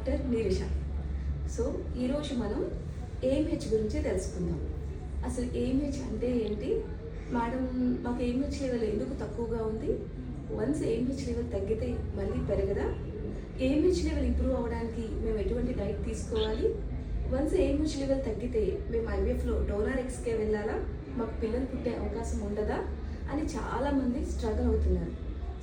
Doctor నిరిష. So ఈరోజు మనం AMH గురించి తెలుసుకుందాం. అసలు ఏఎంహెచ్ అంటే ఏంటి, మేడం మాకు ఏఎంహెచ్ లెవెల్ ఎందుకు తక్కువగా ఉంది, వన్స్ ఏఎంహెచ్ లెవెల్ తగ్గితే మళ్ళీ పెరగదా, ఏఎంహెచ్ లెవెల్ ఇంప్రూవ్ అవ్వడానికి మేము ఎటువంటి డైట్ తీసుకోవాలి, వన్స్ ఏఎంహెచ్ లెవెల్ తగ్గితే మేము ఐవీఎఫ్లో డోనర్ ఎగ్స్కే వెళ్ళాలా, మాకు పిల్లలు పుట్టే అవకాశం ఉండదా అని చాలామంది స్ట్రగుల్ అవుతున్నారు.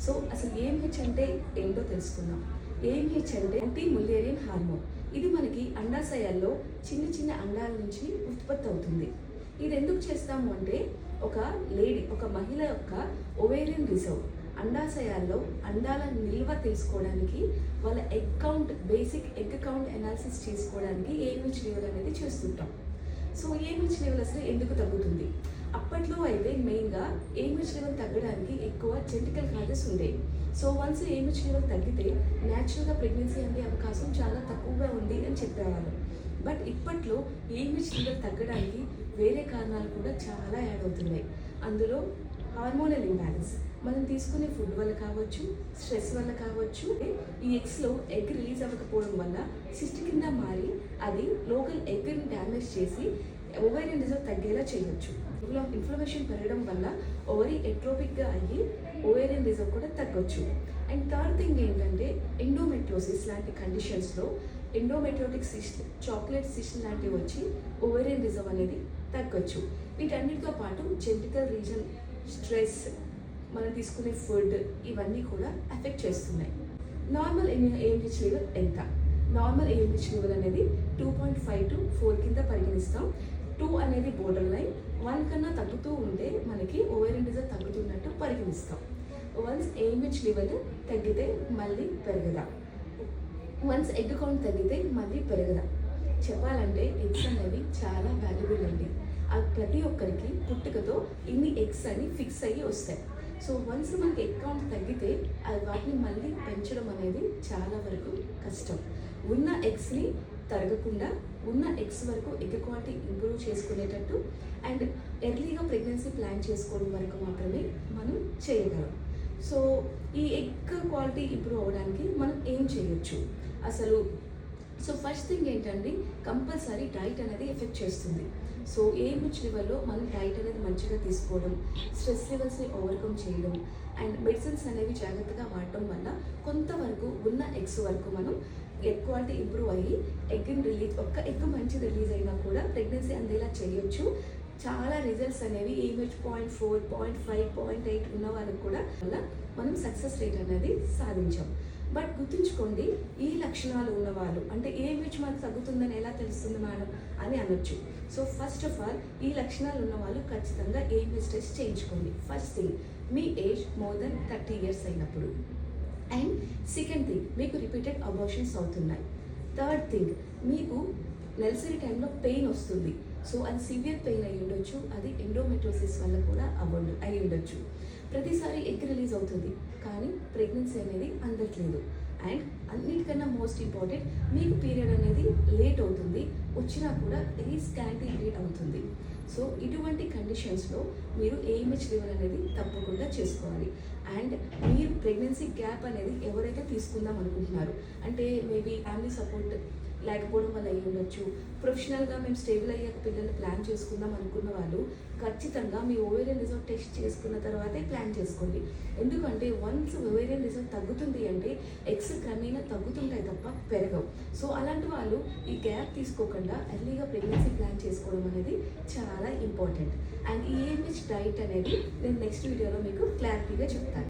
సో అసలు ఏఎంహెచ్ అంటే ఏంటో తెలుసుకుందాం. ఏఎంహెచ్ అంటే యాంటీ ముల్లేరియన్ హార్మోన్. ఇది మనకి అండాశయాల్లో చిన్న చిన్న అండాల నుంచి ఉత్పత్తి అవుతుంది. ఇది ఎందుకు చేస్తాము అంటే ఒక మహిళ యొక్క ఓవేరియన్ రిజర్వ్ అండాశయాల్లో అండాల నిల్వ తెలుసుకోవడానికి, వాళ్ళ egg count, basic egg count analysis చేసుకోవడానికి ఏఎంహెచ్ లెవెల్ అనేది చేస్తుంటాం. సో ఏఎంహెచ్ లెవెల్ అసలు ఎందుకు తగ్గుతుంది? అప్పట్లో అయితే మెయిన్గా ఏఎంహెచ్ లెవెల్ తగ్గడానికి ఎక్కువ జెనెటికల్ కాజెస్ ఉండేవి. సో వన్స్ ఏఎంహెచ్ లెవెల్ తగ్గితే న్యాచురల్గా ప్రెగ్నెన్సీ అనే అవకాశం చాలా తక్కువగా ఉంది అని చెప్పేవాళ్ళు. బట్ ఇప్పట్లో ఏఎంహెచ్ లెవెల్ తగ్గడానికి వేరే కారణాలు కూడా చాలా యాడ్ అవుతున్నాయి. అందులో హార్మోనల్ ఇంబ్యాలెన్స్, మనం తీసుకునే ఫుడ్ వల్ల కావచ్చు, స్ట్రెస్ వల్ల కావచ్చు. ఈ ఎగ్స్లో ఎగ్ రిలీజ్ అవ్వకపోవడం వల్ల సిస్ట్ కింద మారి అది లోకల్ ఎగ్ని డ్యామేజ్ చేసి ఓవేరియన్ రిజర్వ్ తగ్గేలా చేయవచ్చు. ఇన్ఫ్లమేషన్ పెరగడం వల్ల ఓవరీ ఎట్రోపిక్గా అయ్యి ఓవేరియన్ రిజర్వ్ కూడా తగ్గొచ్చు. అండ్ థర్డ్ థింగ్ ఏంటంటే ఎండోమెట్రోసిస్ లాంటి కండిషన్స్లో ఎండోమెట్రోటిక్ సిస్ట్, చాక్లెట్ సిస్ట్ లాంటివి వచ్చి ఓవేరియన్ రిజర్వ్ అనేది తగ్గొచ్చు. వీటన్నిటితో పాటు జెనెటికల్ రీజన్, స్ట్రెస్, మనం తీసుకునే ఫుడ్, ఇవన్నీ కూడా ఎఫెక్ట్ చేస్తున్నాయి. నార్మల్ ఏఎంహెచ్ లెవెల్ ఎంత? నార్మల్ ఏఎంహెచ్ లెవెల్ అనేది 2.5 to 4 కింద పరిగణిస్తాం. 2 అనేది బోర్డర్ లైన్, 1 కన్నా తగ్గుతూ ఉంటే మనకి ఓవేరియన్ రిజర్వ్ తగ్గుతున్నట్టు పరిగణిస్తాం. వన్స్ ఏఎంహెచ్ లెవెల్ తగ్గితే మళ్ళీ పెరగదా, వన్స్ ఎగ్ కౌంట్ తగ్గితే మళ్ళీ పెరగదా? చెప్పాలంటే ఎగ్స్ అనేవి చాలా వాల్యుబుల్ అండి. అది ప్రతి ఒక్కరికి పుట్టుకతో ఇన్ని ఎగ్స్ అని ఫిక్స్ అయ్యి వస్తాయి. సో వన్స్ మనకి ఎగ్ కౌంట్ తగ్గితే అది వాటిని మళ్ళీ పెంచడం అనేది చాలా వరకు కష్టం. ఉన్న ఎగ్స్ని తరగకుండా ఉన్న ఎగ్స్ వరకు ఎగ్ క్వాలిటీ ఇంప్రూవ్ చేసుకునేటట్టు అండ్ ఎర్లీగా ప్రెగ్నెన్సీ ప్లాన్ చేసుకోవడం వరకు మాత్రమే మనం చేయగలం. సో ఈ ఎగ్ క్వాలిటీ ఇంప్రూవ్ అవ్వడానికి మనం ఏం చేయొచ్చు అసలు? సో ఫస్ట్ థింగ్ ఏంటంటే కంపల్సరీ డైట్ అనేది ఎఫెక్ట్ చేస్తుంది. సో ఏఎంహెచ్ లెవెల్లో మనం డైట్ అనేది మంచిగా తీసుకోవడం, స్ట్రెస్ లెవెల్స్ని ఓవర్కమ్ చేయడం అండ్ మెడిసిన్స్ అనేవి జాగ్రత్తగా వాడటం వల్ల కొంతవరకు ఉన్న ఎగ్స్ వరకు మనం ఎగ్ క్వాలిటీ ఇంప్రూవ్ అయ్యి ఎగ్ని రిలీజ్, ఒక్క ఎగ్ మంచి రిలీజ్ అయినా కూడా ప్రెగ్నెన్సీ అందేలా చేయొచ్చు. చాలా రిజల్ట్స్ అనేవి ఏఎంహెచ్ 0.4, 0.5, 0.8 ఉన్న వాళ్ళకి కూడా మనం సక్సెస్ రేట్ అనేది సాధించాం. బట్ గుర్తుంచుకోండి, ఈ లక్షణాలు ఉన్నవాళ్ళు, అంటే ఏఎంహెచ్ మనకు తగ్గుతుందని ఎలా తెలుస్తుంది మేడం అని అనొచ్చు. సో ఫస్ట్ ఆఫ్ ఆల్ ఈ లక్షణాలు ఉన్న వాళ్ళు ఖచ్చితంగా ఏఎంహెచ్ టెస్ట్ చేయించుకోండి. ఫస్ట్ థింగ్, మీ ఏజ్ మోర్ దెన్ 30 years అయినప్పుడు. అండ్ సెకండ్ థింగ్, మీకు రిపీటెడ్ అబార్షన్స్ అవుతున్నాయి. థర్డ్ థింగ్, మీకు నెలసరి టైంలో పెయిన్ వస్తుంది. సో అది సివియర్ పెయిన్ అయి ఉండొచ్చు, అది ఎండోమెట్రోసిస్ వల్ల కూడా అయి ఉండొచ్చు. ప్రతిసారి ఎగ్ రిలీజ్ అవుతుంది కానీ ప్రెగ్నెన్సీ అనేది అందట్లేదు. అండ్ అన్నిటికన్నా మోస్ట్ ఇంపార్టెంట్, మీకు పీరియడ్ అనేది లేట్ అవుతుంది, వచ్చినా కూడా వెరీ స్కాంటీ లేట్ అవుతుంది. సో ఇటువంటి కండిషన్స్లో మీరు ఏఎంహెచ్ లెవెల్ అనేది తప్పకుండా చేసుకోవాలి. అండ్ మీరు ప్రెగ్నెన్సీ గ్యాప్ అనేది ఎవరైతే తీసుకుందాం అనుకుంటున్నారు, అంటే మేబీ ఫ్యామిలీ సపోర్ట్ లేకపోవడం వల్ల అయ్యి ఉండొచ్చు, ప్రొఫెషనల్గా మేము స్టేబుల్ అయ్యాక పిల్లల్ని ప్లాన్ చేసుకుందాం అనుకున్న వాళ్ళు ఖచ్చితంగా మీ ఓవేరియన్ రిజర్వ్ టెస్ట్ చేసుకున్న తర్వాతే ప్లాన్ చేసుకోండి. ఎందుకంటే వన్స్ ఓవేరియన్ రిజర్వ్ తగ్గుతుంది అంటే ఎగ్స్ క్రమేణా తగ్గుతుంటాయి తప్ప పెరగవు. సో అలాంటి వాళ్ళు ఈ గ్యాప్ తీసుకోకుండా ఎర్లీగా ప్రెగ్నెన్సీ ప్లాన్ చేసుకోవడం అనేది చాలా ఇంపార్టెంట్. అండ్ ఈ ఏఎంహెచ్ డైట్ అనేది నేను నెక్స్ట్ వీడియోలో మీకు క్లారిటీగా చెప్తాను.